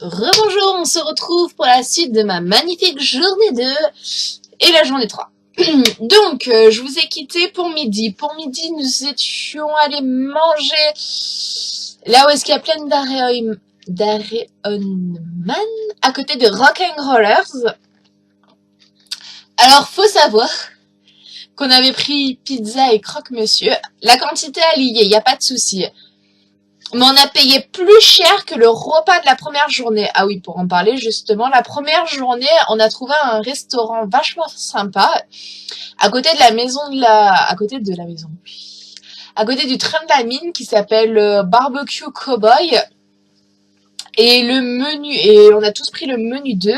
Rebonjour, on se retrouve pour la suite de ma magnifique journée 2 et la journée 3. Donc, je vous ai quitté pour midi. Pour midi, nous étions allés manger là où est-ce qu'il y a plein d'Areonman, à côté de Rock'n'Rollers. Alors, faut savoir qu'on avait pris pizza et croque-monsieur. La quantité est liée, il n'y a pas de souci. Mais on a payé plus cher que le repas de la première journée. Ah oui, pour en parler justement, la première journée, on a trouvé un restaurant vachement sympa à côté de la maison à côté du train de la mine qui s'appelle Barbecue Cowboy. Et on a tous pris le menu 2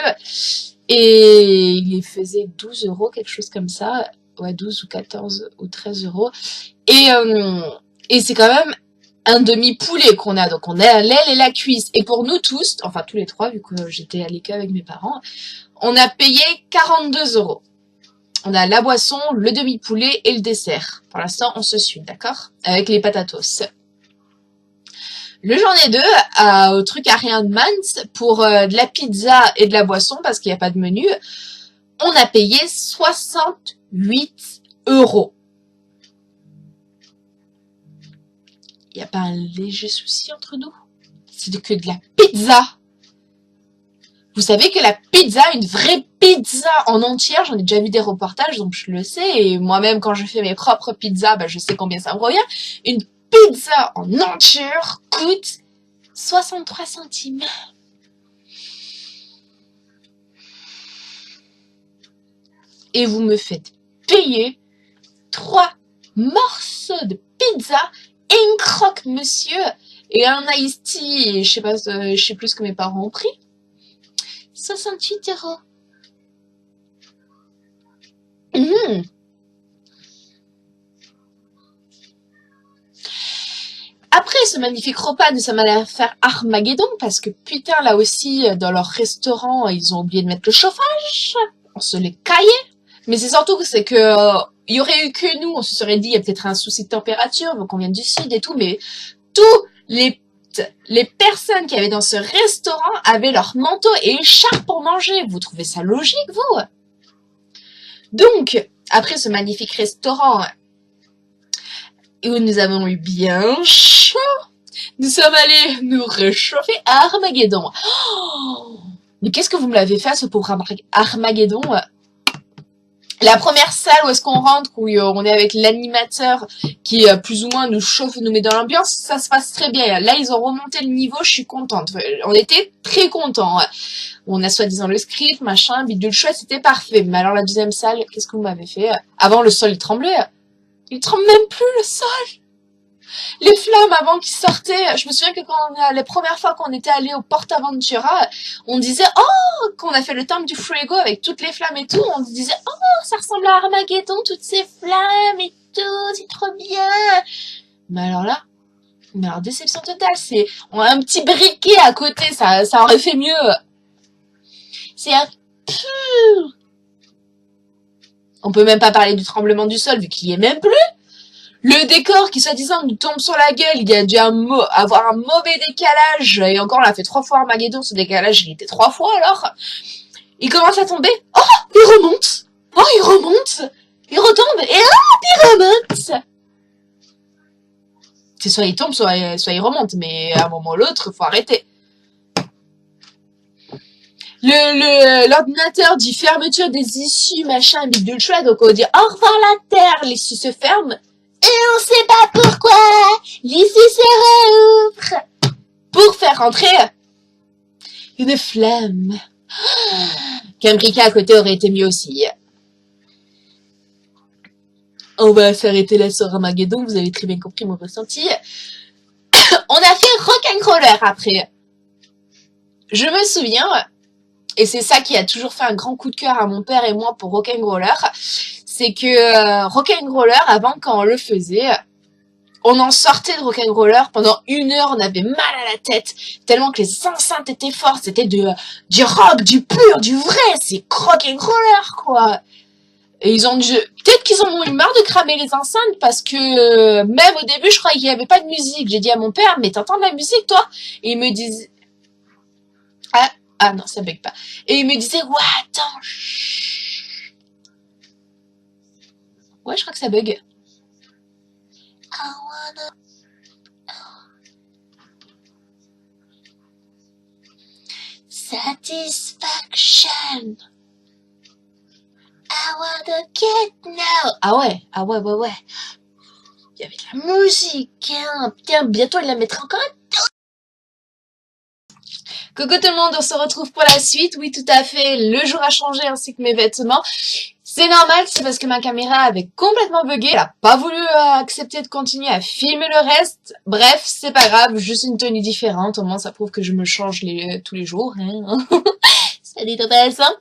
et il faisait 12 euros, quelque chose comme ça. Ouais, 12 ou 14 ou 13 euros. Et c'est quand même un demi-poulet qu'on a, donc on a l'aile et la cuisse. Et pour nous tous, enfin tous les trois, vu que j'étais à l'école avec mes parents, on a payé 42 euros. On a la boisson, le demi-poulet et le dessert. Pour l'instant, on se suit, d'accord? Avec les patatos. Le journée 2, au truc Ariane-Mans, pour de la pizza et de la boisson, parce qu'il n'y a pas de menu, on a payé 68 euros. Il n'y a pas un léger souci entre nous? C'est que de la pizza. Vous savez que la pizza, une vraie pizza en entière, j'en ai déjà vu des reportages, donc je le sais. Et moi-même, quand je fais mes propres pizzas, je sais combien ça me revient. Une pizza en entière coûte 63 centimes. Et vous me faites payer 3 morceaux de pizza et une croque-monsieur et un iced tea, je sais plus ce que mes parents ont pris. 68 euros. Après ce magnifique repas, nous sommes allés faire Armageddon parce que putain, là aussi, dans leur restaurant, ils ont oublié de mettre le chauffage. On se les caillait. Mais c'est surtout que c'est que il y aurait eu que nous, on se serait dit il y a peut-être un souci de température, donc on vient du sud et tout, mais tous les personnes qui avaient dans ce restaurant avaient leur manteau et écharpe pour manger. Vous trouvez ça logique, vous? Donc, après ce magnifique restaurant où nous avons eu bien chaud, nous sommes allés nous réchauffer à Armageddon. Oh, mais qu'est-ce que vous me l'avez fait à ce pauvre Armageddon? La première salle où est-ce qu'on rentre, où on est avec l'animateur qui plus ou moins nous chauffe, nous met dans l'ambiance, ça se passe très bien. Là, ils ont remonté le niveau, je suis contente. On était très contents. On a soi-disant le script, machin, bidule chouette, c'était parfait. Mais alors la deuxième salle, qu'est-ce que vous m'avez fait? Avant, le sol, il tremblait. Il tremble même plus, le sol. Les flammes avant qu'ils sortaient, je me souviens que les premières fois qu'on était allé au PortAventura, on disait qu'on a fait le temple du Fuego avec toutes les flammes et tout, on se disait ça ressemble à Armageddon, toutes ces flammes et tout, c'est trop bien. Mais alors déception totale, on a un petit briquet à côté, ça aurait fait mieux. C'est un peu... On peut même pas parler du tremblement du sol vu qu'il y est même plus. Le décor qui soi-disant nous tombe sur la gueule, il y a dû avoir un mauvais décalage, et encore on a fait 3 fois Armageddon, ce décalage il était 3 fois alors. Il commence à tomber, il remonte, il retombe, et il remonte. C'est soit il tombe, soit il remonte, mais à un moment ou l'autre, faut arrêter. L'ordinateur dit fermeture des issues, machin, bidule chouette, donc on dit au revoir la terre, l'issue se ferme. Et on sait pas pourquoi l'issue se rouvre pour faire rentrer une flamme. Qu'un briquet à côté aurait été mieux aussi. On va s'arrêter là sur Armageddon, vous avez très bien compris mon ressenti. On a fait Rock'n'Roller après. Je me souviens, et c'est ça qui a toujours fait un grand coup de cœur à mon père et moi pour Rock'n'Roller, c'est que Rock'n'Roller, avant, quand on le faisait, on en sortait de Rock'n'Roller, pendant 1 heure, on avait mal à la tête, tellement que les enceintes étaient fortes, c'était du rock, du pur, du vrai, c'est Rock'n'Roller, quoi. Et peut-être qu'ils en ont eu marre de cramer les enceintes, parce que même au début, je croyais qu'il n'y avait pas de musique. J'ai dit à mon père, mais t'entends de la musique, toi? Et il me disait, Ah non, ça bug pas. Et il me disait, ouais, attends, chut. Ouais, je crois que ça bug. I wanna satisfaction. I wanna get now. Ah ouais, ouais, ouais. Il y avait de la musique, hein. Putain, bientôt il la mettra encore. Coucou tout le monde, on se retrouve pour la suite. Oui, tout à fait, le jour a changé ainsi que mes vêtements. C'est normal, c'est parce que ma caméra avait complètement bugué. Elle a pas voulu accepter de continuer à filmer le reste. Bref, c'est pas grave, juste une tenue différente. Au moins, ça prouve que je me change tous les jours. Hein. Ça dit intéressant.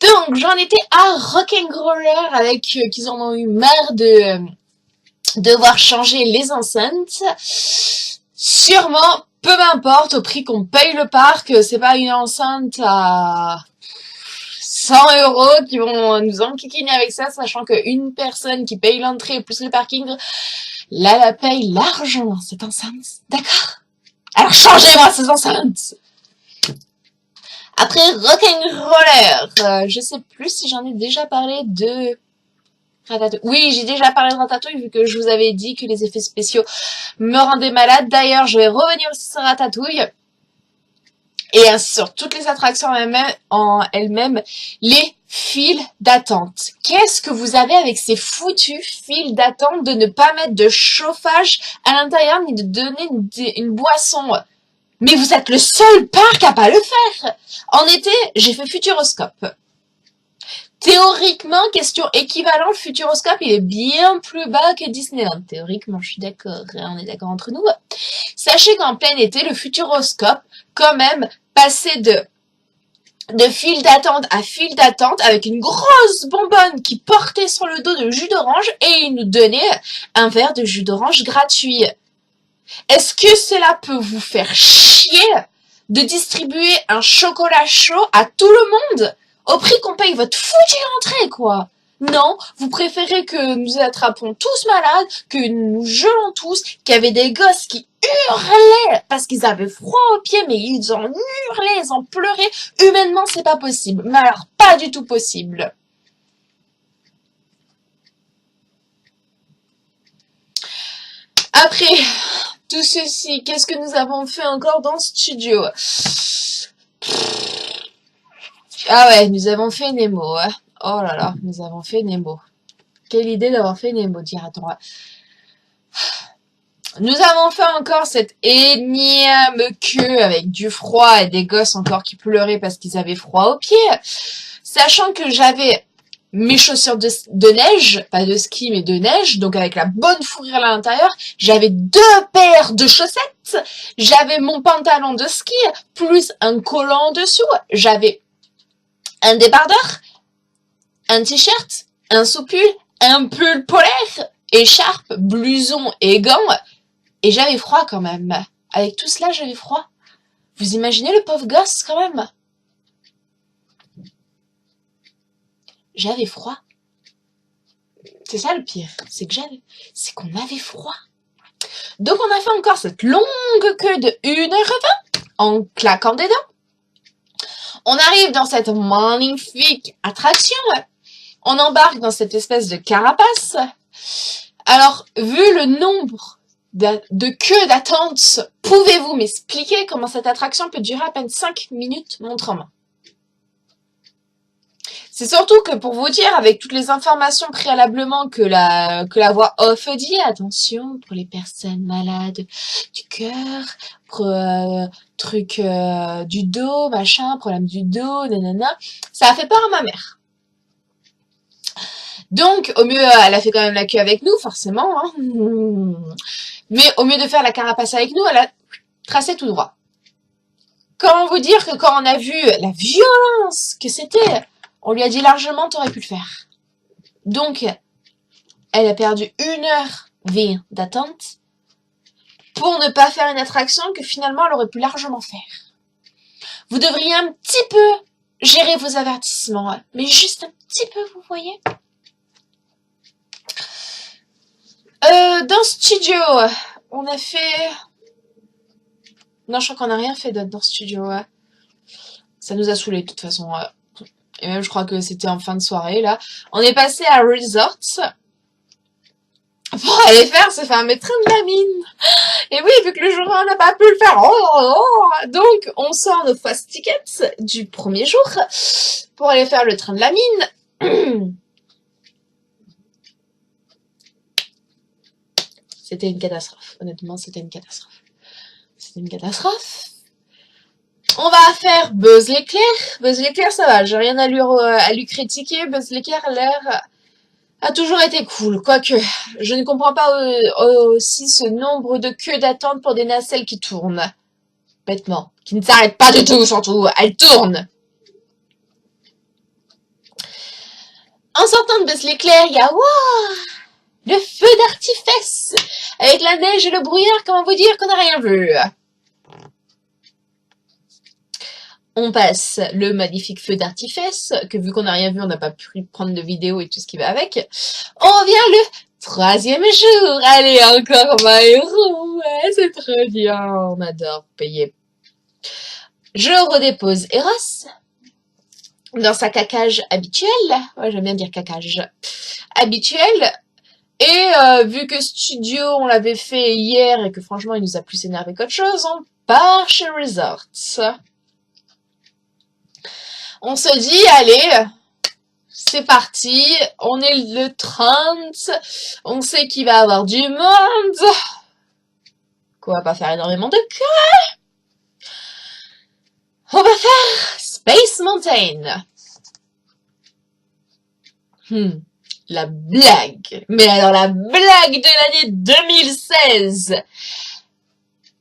Donc, j'en étais à Rock'n'Roller avec qu'ils en ont eu marre de devoir changer les enceintes. Sûrement, peu m'importe, au prix qu'on paye le parc, c'est pas une enceinte à 100 € qui vont nous enquiquiner avec ça, sachant qu'une personne qui paye l'entrée plus le parking, là, la paye largement cette enceinte. D'accord? Alors changez-moi ces enceintes! Après Rock'n'Roller, je sais plus si j'en ai déjà parlé de Ratatouille. Oui, j'ai déjà parlé de Ratatouille vu que je vous avais dit que les effets spéciaux me rendaient malade. D'ailleurs, je vais revenir aussi sur Ratatouille. Et sur toutes les attractions en elles-mêmes, les files d'attente. Qu'est-ce que vous avez avec ces foutues files d'attente de ne pas mettre de chauffage à l'intérieur ni de donner une boisson? Mais vous êtes le seul parc à pas le faire. En été, j'ai fait Futuroscope. Théoriquement, question équivalente, Futuroscope, il est bien plus bas que Disneyland. Théoriquement, je suis d'accord, on est d'accord entre nous. Sachez qu'en plein été, le Futuroscope, quand même, passait de file d'attente à file d'attente avec une grosse bonbonne qui portait sur le dos de jus d'orange et il nous donnait un verre de jus d'orange gratuit. Est-ce que cela peut vous faire chier de distribuer un chocolat chaud à tout le monde au prix qu'on paye votre foutue entrée, quoi? Non, vous préférez que nous attrapons tous malades, que nous gelons tous, qu'il y avait des gosses qui hurlaient parce qu'ils avaient froid aux pieds, mais ils en hurlaient, ils en pleuraient. Humainement, c'est pas possible. Mais alors, pas du tout possible. Après tout ceci, qu'est-ce que nous avons fait encore dans ce studio? Ah ouais, nous avons fait Nemo. Hein. Oh là là, nous avons fait Nemo. Quelle idée d'avoir fait Nemo, dira-t-on. Nous avons fait encore cette énième queue avec du froid et des gosses encore qui pleuraient parce qu'ils avaient froid aux pieds. Sachant que j'avais mes chaussures de neige, pas de ski mais de neige, donc avec la bonne fourrure à l'intérieur. J'avais 2 paires de chaussettes. J'avais mon pantalon de ski plus un collant en dessous. J'avais un débardeur, un t-shirt, un sous-pull, un pull polaire, écharpe, blouson et gants. Et j'avais froid quand même. Avec tout cela, j'avais froid. Vous imaginez le pauvre gosse quand même? J'avais froid. C'est ça le pire. C'est qu'on avait froid. Donc on a fait encore cette longue queue de 1h20 en claquant des dents. On arrive dans cette magnifique attraction. On embarque dans cette espèce de carapace. Alors, vu le nombre de queues d'attente, pouvez-vous m'expliquer comment cette attraction peut durer à peine 5 minutes montre en main? C'est surtout que pour vous dire, avec toutes les informations préalablement que la voix off dit, attention pour les personnes malades du cœur, du dos, machin, problème du dos, nanana, ça a fait peur à ma mère. Donc, au mieux, elle a fait quand même la queue avec nous, forcément, hein. Mais au mieux de faire la carapace avec nous, elle a tracé tout droit. Comment vous dire que quand on a vu la violence que c'était, on lui a dit largement, t'aurais pu le faire. Donc, elle a perdu 1h20 d'attente pour ne pas faire une attraction que finalement elle aurait pu largement faire. Vous devriez un petit peu gérer vos avertissements, mais juste un petit peu, vous voyez. Dans Studio, on a fait... Non, je crois qu'on n'a rien fait d'autre dans Studio. Ça nous a saoulés de toute façon. Et même je crois que c'était en fin de soirée là. On est passé à Resorts pour aller faire ce fameux train de la mine. Et oui, vu que le jour 1 on n'a pas pu le faire. Donc on sort nos fast tickets du premier jour pour aller faire le train de la mine. C'était une catastrophe. Honnêtement, c'était une catastrophe. C'était une catastrophe. On va faire Buzz l'éclair. Buzz l'éclair, ça va. J'ai rien à lui critiquer. Buzz l'éclair a toujours été cool. Quoique, je ne comprends pas aussi ce nombre de queues d'attente pour des nacelles qui tournent. Bêtement. Qui ne s'arrêtent pas du tout, surtout. Elles tournent. En sortant de Buzz l'éclair, il y a le feu d'artifice. Avec la neige et le brouillard, comment vous dire qu'on n'a rien vu. On passe le magnifique feu d'artifice, que vu qu'on n'a rien vu, on n'a pas pu prendre de vidéo et tout ce qui va avec. On vient le 3e jour. Allez, encore 20 €. Ouais, c'est très bien. On adore payer. Je redépose Eros dans sa cacage habituelle. Ouais, j'aime bien dire cacage. Habituelle. Et vu que Studio, on l'avait fait hier et que franchement, il nous a plus énervé qu'autre chose, on part chez Resorts. On se dit, allez, c'est parti, on est le 30, on sait qu'il va y avoir du monde, qu'on va pas faire énormément de queues. On va faire Space Mountain. La blague. Mais alors la blague de l'année 2016.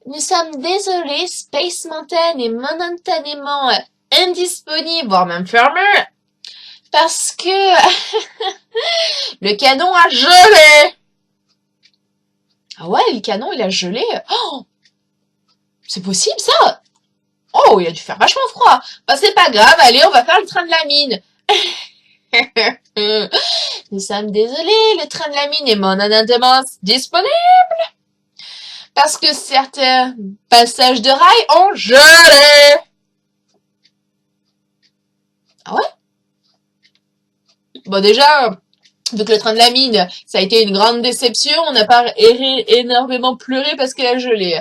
Nous sommes désolés, Space Mountain est momentanément indisponible, voire même fermé, parce que le canon a gelé. Ah ouais, le canon, il a gelé. Oh, c'est possible, ça? Oh, il a dû faire vachement froid. Bah, c'est pas grave, allez, on va faire le train de la mine. Nous sommes désolés, le train de la mine est momentanément disponible parce que certains passages de rails ont gelé. Ah ouais? Bon, déjà, vu que le train de la mine, ça a été une grande déception, on n'a pas énormément pleuré parce qu'elle a gelé.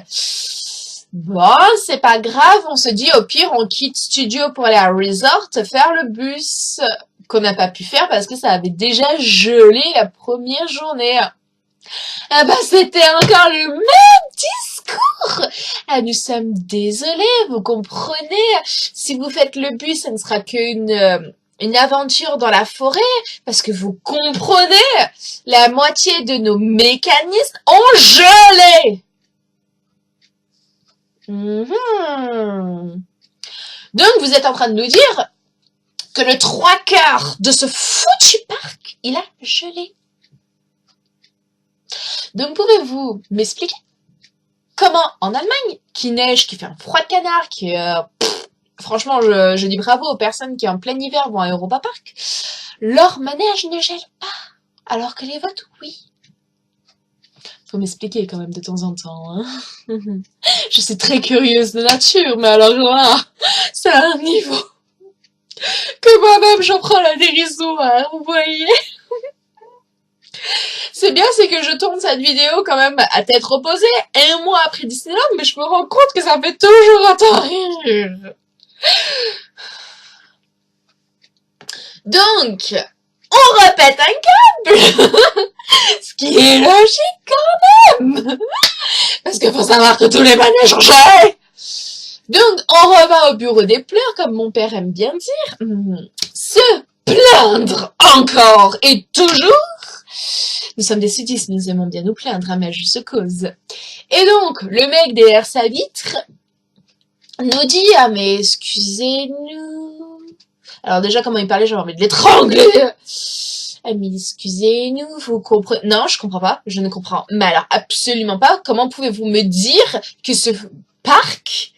Bon, c'est pas grave, on se dit au pire, on quitte Studio pour aller à Resort faire le bus qu'on n'a pas pu faire parce que ça avait déjà gelé la première journée. Ah bah, c'était encore le même discours. Ah, nous sommes désolés, vous comprenez. Si vous faites le bus, ça ne sera qu'une aventure dans la forêt parce que vous comprenez, la moitié de nos mécanismes ont gelé. Donc, vous êtes en train de nous dire que le 3/4 de ce foutu parc, il a gelé. Donc, pouvez-vous m'expliquer comment, en Allemagne, qui neige, qui fait un froid de canard, qui franchement, je dis bravo aux personnes qui, en plein hiver, vont à Europa Park, leur manège ne gèle pas, alors que les vôtres, oui. Faut m'expliquer quand même de temps en temps, hein. Je suis très curieuse de nature, mais alors là, c'est à un niveau que moi-même j'en prends la dérisoire, vous voyez. C'est bien, c'est que je tourne cette vidéo quand même à tête reposée, 1 mois après Disneyland, mais je me rends compte que ça fait toujours autant rire. Donc, on répète un câble. Ce qui est logique quand même. Parce qu'il faut savoir que tous les manèges ont gelé. Donc, on revient au bureau des pleurs, comme mon père aime bien dire. Se plaindre encore et toujours. Nous sommes des sudistes, nous aimons bien nous plaindre, mais à juste cause. Et donc, le mec derrière sa vitre nous dit « Ah, mais excusez-nous. » Alors déjà, comment il parlait, j'avais envie de l'étrangler. « Ah, mais excusez-nous, vous comprenez... » Non, je comprends pas, je ne comprends. Mais alors, absolument pas. Comment pouvez-vous me dire que ce parc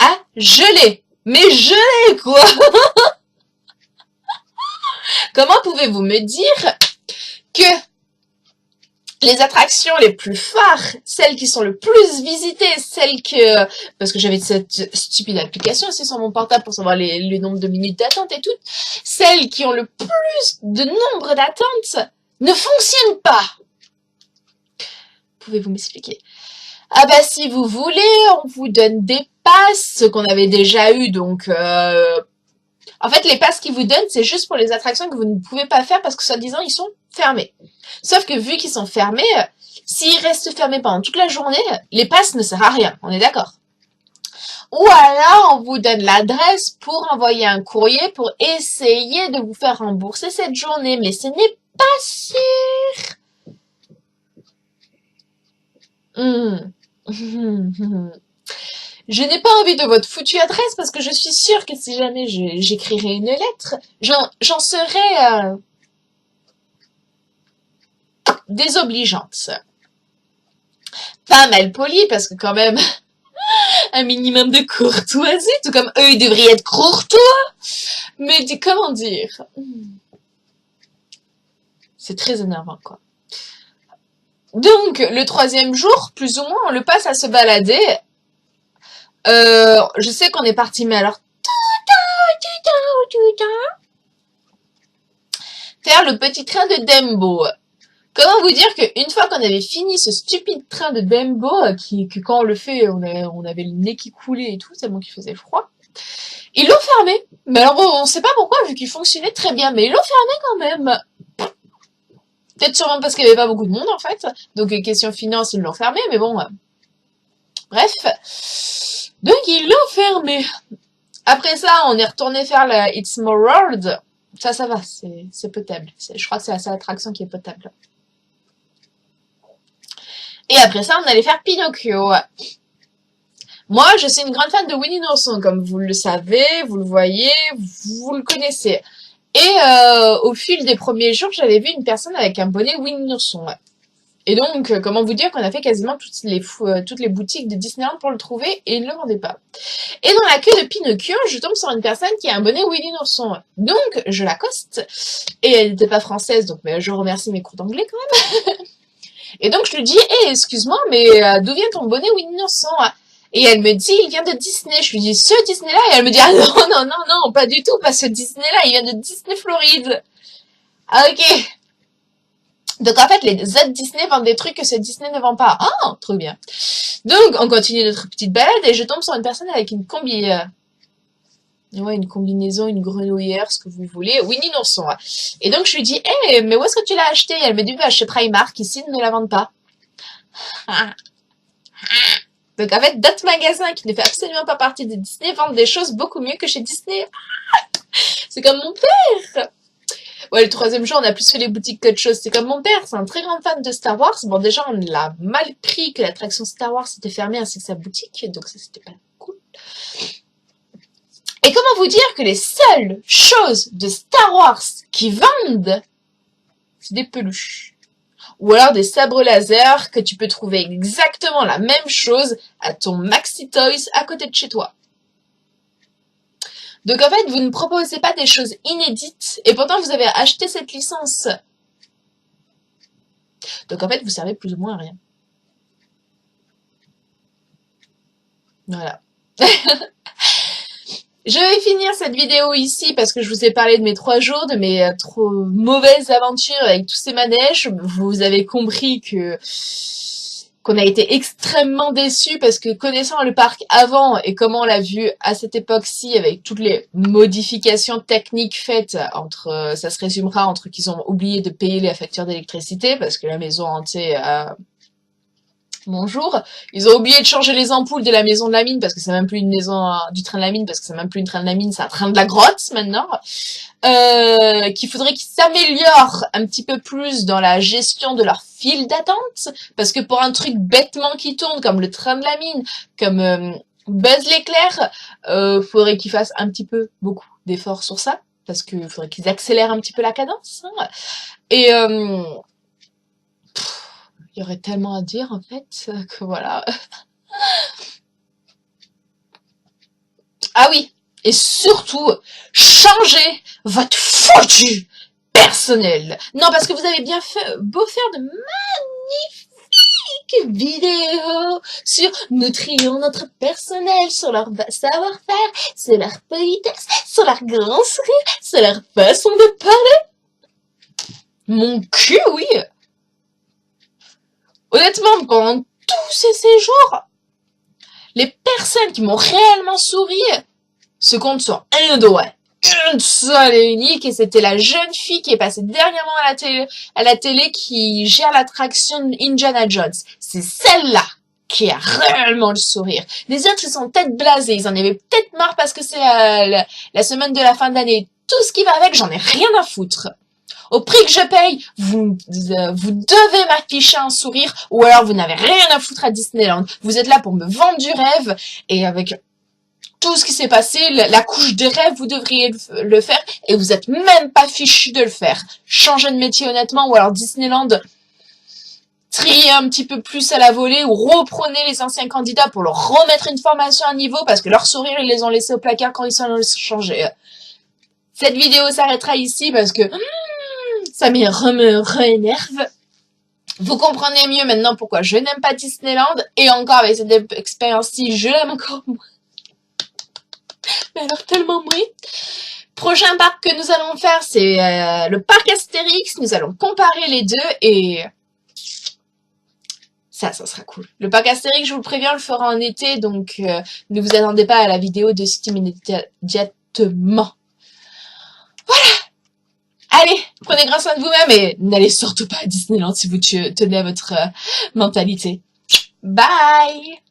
a gelé? Mais gelé, quoi. Comment pouvez-vous me dire que les attractions les plus phares, celles qui sont le plus visitées, celles que... Parce que j'avais cette stupide application aussi sur mon portable pour savoir le nombre de minutes d'attente et tout. Celles qui ont le plus de nombre d'attentes ne fonctionnent pas. Pouvez-vous m'expliquer? Ah bah si vous voulez, on vous donne des passes, ce qu'on avait déjà eu, donc... En fait, les passes qu'ils vous donnent, c'est juste pour les attractions que vous ne pouvez pas faire parce que, soi-disant, ils sont fermés. Sauf que vu qu'ils sont fermés, s'ils restent fermés pendant toute la journée, les passes ne servent à rien. On est d'accord? Ou alors, on vous donne l'adresse pour envoyer un courrier pour essayer de vous faire rembourser cette journée. Mais ce n'est pas sûr. Je n'ai pas envie de votre foutue adresse parce que je suis sûre que si jamais j'écrirais une lettre, j'en serais désobligeante. Pas mal polie parce que quand même un minimum de courtoisie, tout comme eux ils devraient être courtois. Mais comment dire, c'est très énervant quoi. Donc le 3e jour, plus ou moins, on le passe à se balader. Je sais qu'on est parti, mais alors faire le petit train de Dembo. Comment vous dire qu'une fois qu'on avait fini ce stupide train de Dembo, que quand on le fait, on avait le nez qui coulait et tout, tellement qu'il faisait froid, ils l'ont fermé. Mais alors bon, on sait pas pourquoi, vu qu'il fonctionnait très bien, mais ils l'ont fermé quand même. Peut-être sûrement parce qu'il y avait pas beaucoup de monde en fait. Donc question finance, ils l'ont fermé, mais bon. Bref. Donc ils l'ont fermé. Après ça, on est retourné faire la It's More World. Ça va, c'est potable. Je crois que c'est la seule attraction qui est potable. Et après ça, on allait faire Pinocchio. Moi, je suis une grande fan de Winnie l'ourson, comme vous le savez, vous le voyez, vous le connaissez. Et au fil des premiers jours, j'avais vu une personne avec un bonnet Winnie l'ourson. Et donc, comment vous dire qu'on a fait quasiment toutes les boutiques de Disneyland pour le trouver et il ne le vendait pas. Et dans la queue de Pinocchio, je tombe sur une personne qui a un bonnet Winnie l'ourson. Donc, je l'accoste. Et elle n'était pas française, donc je remercie mes cours d'anglais quand même. Et donc, je lui dis, excuse-moi, mais d'où vient ton bonnet Winnie l'ourson? Et elle me dit, il vient de Disney. Je lui dis, ce Disney-là? Et elle me dit, ah non, pas du tout, pas ce Disney-là, il vient de Disney Floride. Ah, ok. Donc en fait, les autres Disney vendent des trucs que ce Disney ne vend pas. Ah, trop bien. Donc on continue notre petite balade et je tombe sur une personne avec une combi. Ouais, une combinaison, une grenouillère, ce que vous voulez. Winnie l'ourson. Et donc je lui dis, mais où est-ce que tu l'as acheté? Et elle me dit, chez Primark, ici, ils ne la vendent pas. Donc en fait, d'autres magasins qui ne font absolument pas partie de Disney vendent des choses beaucoup mieux que chez Disney. C'est comme mon père. Ouais, le 3e jour, on a plus fait les boutiques qu'autre chose. C'est comme mon père, c'est un très grand fan de Star Wars. Bon, déjà, on l'a mal pris que l'attraction Star Wars s'était fermée ainsi que sa boutique, donc ça, c'était pas cool. Et comment vous dire que les seules choses de Star Wars qui vendent, c'est des peluches. Ou alors des sabres laser que tu peux trouver exactement la même chose à ton Maxi Toys à côté de chez toi. Donc en fait, vous ne proposez pas des choses inédites et pourtant vous avez acheté cette licence. Donc en fait, vous servez plus ou moins à rien. Voilà. Je vais finir cette vidéo ici parce que je vous ai parlé de mes 3 jours, de mes trop mauvaises aventures avec tous ces manèges. Vous avez compris qu'on a été extrêmement déçus parce que connaissant le parc avant et comment on l'a vu à cette époque-ci avec toutes les modifications techniques faites ça se résumera entre qu'ils ont oublié de payer les factures d'électricité parce que la maison hantée a... Bonjour. Ils ont oublié de changer les ampoules de la maison de la mine parce que c'est même plus une maison du train de la mine parce que c'est même plus une train de la mine, c'est un train de la grotte maintenant. Qu'il faudrait qu'ils s'améliorent un petit peu plus dans la gestion de leur file d'attente parce que pour un truc bêtement qui tourne comme le train de la mine, comme Buzz l'éclair, faudrait qu'ils fassent un petit peu beaucoup d'efforts sur ça parce que faudrait qu'ils accélèrent un petit peu la cadence. Hein. Et il y aurait tellement à dire en fait que voilà. Ah oui, et surtout, changez votre foutu personnel. Non, parce que vous avez bien fait, beau faire de vidéos sur nutrir notre personnel, sur leur savoir-faire, sur leur politesse, sur leur grand sourire, sur leur façon de parler. Mon cul, oui. Honnêtement, pendant tous ces séjours, les personnes qui m'ont réellement souri se comptent sur un doigt. Une seule et unique, et c'était la jeune fille qui est passée dernièrement à la télé qui gère l'attraction Indiana Jones. C'est celle-là qui a réellement le sourire. Les autres, ils sont peut-être blasés, ils en avaient peut-être marre parce que c'est la semaine de la fin d'année. Tout ce qui va avec, j'en ai rien à foutre. Au prix que je paye, vous devez m'afficher un sourire, ou alors vous n'avez rien à foutre à Disneyland. Vous êtes là pour me vendre du rêve, et avec tout ce qui s'est passé, la couche de rêve, vous devriez le faire, et vous êtes même pas fichu de le faire. Changez de métier honnêtement, ou alors Disneyland, triez un petit peu plus à la volée, ou reprenez les anciens candidats pour leur remettre une formation à niveau, parce que leur sourire, ils les ont laissés au placard quand ils sont changés. Cette vidéo s'arrêtera ici, parce que ça me réénerve. Vous comprenez mieux maintenant pourquoi je n'aime pas Disneyland, et encore avec cette expérience-ci, je l'aime encore moins. Mais alors tellement moins. Prochain parc que nous allons faire, c'est le parc Astérix. Nous allons comparer les deux et ça sera cool. Le parc Astérix, je vous le préviens, on le fera en été, donc ne vous attendez pas à la vidéo de suite immédiatement. Voilà. Allez, prenez grand soin de vous-même et n'allez surtout pas à Disneyland si vous tenez à votre mentalité. Bye!